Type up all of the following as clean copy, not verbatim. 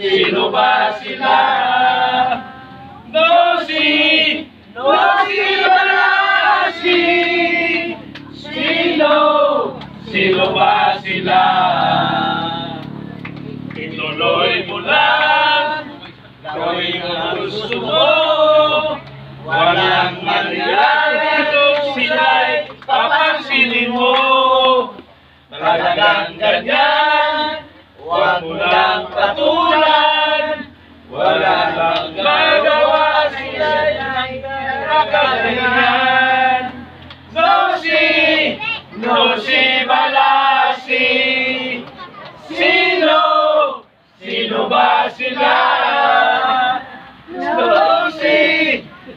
Sino ba sila? Nosy Balasi. Sino ba sila? Ituloy mo lang, gawin ang gusto mo. Walang mangyayari kung sila'y papansinin mo. Talagang ganyan, huwag mo lang patulan. Wala lang magawa, sila'y nakagalingan. Nosy Balasi. Sino ba sila?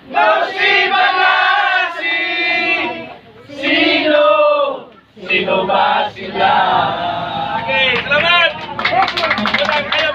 Nosy Balasi. Sino ba sila? Okay, salamat! Salamat kayo!